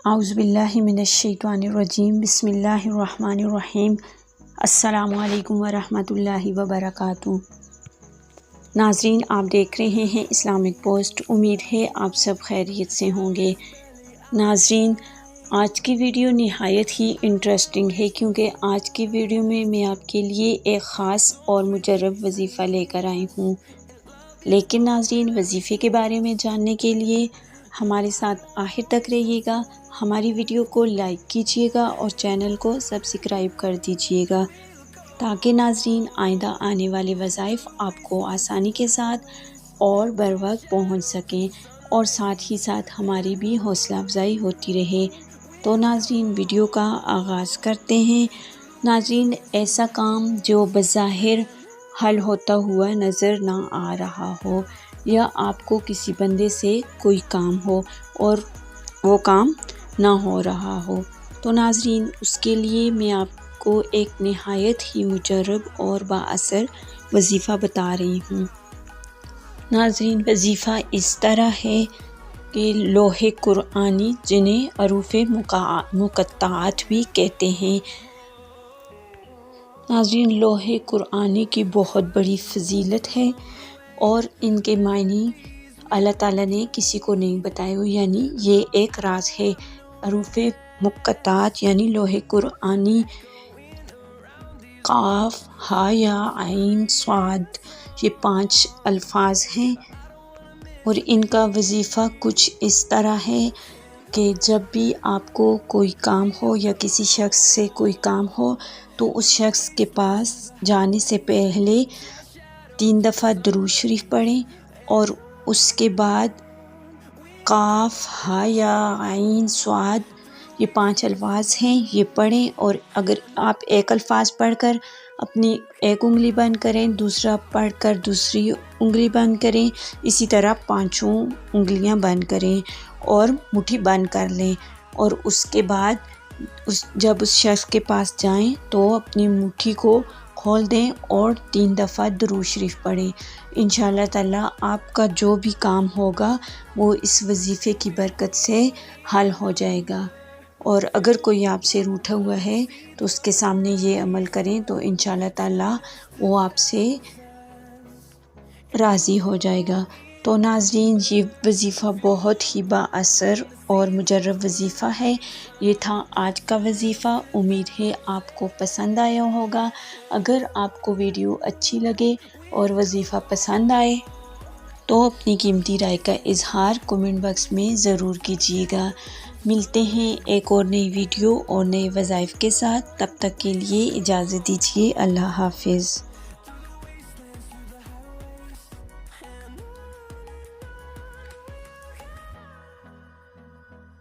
اعوذ باللہ من الشیطان الرجیم بسم اللہ الرحمن الرحیم السلام علیکم ورحمۃ اللہ وبرکاتہ۔ ناظرین، آپ دیکھ رہے ہیں اسلامک پوسٹ۔ امید ہے آپ سب خیریت سے ہوں گے۔ ناظرین، آج کی ویڈیو نہایت ہی انٹرسٹنگ ہے کیونکہ آج کی ویڈیو میں آپ کے لیے ایک خاص اور مجرب وظیفہ لے کر آئی ہوں۔ لیکن ناظرین، وظیفے کے بارے میں جاننے کے لیے ہمارے ساتھ آخر تک رہیے گا۔ ہماری ویڈیو کو لائک کیجیے گا اور چینل کو سبسکرائب کر دیجیے گا تاکہ ناظرین آئندہ آنے والے وظائف آپ کو آسانی کے ساتھ اور بر وقت پہنچ سکیں اور ساتھ ہی ساتھ ہماری بھی حوصلہ افزائی ہوتی رہے۔ تو ناظرین، ویڈیو کا آغاز کرتے ہیں۔ ناظرین، ایسا کام جو بظاہر حل ہوتا ہوا نظر نہ آ رہا ہو یا آپ کو کسی بندے سے کوئی کام ہو اور وہ کام نہ ہو رہا ہو، تو ناظرین اس کے لیے میں آپ کو ایک نہایت ہی مجرب اور بااثر وظیفہ بتا رہی ہوں۔ ناظرین، وظیفہ اس طرح ہے کہ لوح قرآنی، جنہیں حروف مقطعات بھی کہتے ہیں۔ ناظرین، لوح قرآنی کی بہت بڑی فضیلت ہے اور ان کے معنی اللہ تعالیٰ نے کسی کو نہیں بتائے ہوئے، یعنی یہ ایک راز ہے۔ حروف مقطعات یعنی لوح قرآنی، قاف، ہا یا عین صاد، یہ 5 الفاظ ہیں اور ان کا وظیفہ کچھ اس طرح ہے کہ جب بھی آپ کو کوئی کام ہو یا کسی شخص سے کوئی کام ہو تو اس شخص کے پاس جانے سے پہلے 3 دفعہ درود شریف پڑھیں اور اس کے بعد قاف، ہا یا عین صاد، یہ 5 الفاظ ہیں، یہ پڑھیں اور اگر آپ ایک الفاظ پڑھ کر اپنی ایک انگلی بند کریں، دوسرا پڑھ کر دوسری انگلی بند کریں، اسی طرح 5 انگلیاں بند کریں اور مٹھی بند کر لیں اور اس کے بعد جب اس شخص کے پاس جائیں تو اپنی مٹھی کو کھول دیں اور 3 دفعہ درود شریف پڑھیں۔ انشاءاللہ تعالی آپ کا جو بھی کام ہوگا وہ اس وظیفے کی برکت سے حل ہو جائے گا، اور اگر کوئی آپ سے روٹھا ہوا ہے تو اس کے سامنے یہ عمل کریں تو انشاءاللہ تعالی وہ آپ سے راضی ہو جائے گا۔ تو ناظرین، یہ وظیفہ بہت ہی بااثر اور مجرب وظیفہ ہے۔ یہ تھا آج کا وظیفہ۔ امید ہے آپ کو پسند آیا ہوگا۔ اگر آپ کو ویڈیو اچھی لگے اور وظیفہ پسند آئے تو اپنی قیمتی رائے کا اظہار کمنٹ باکس میں ضرور کیجیے گا۔ ملتے ہیں ایک اور نئی ویڈیو اور نئے وظائف کے ساتھ، تب تک کے لیے اجازت دیجیے۔ اللہ حافظ۔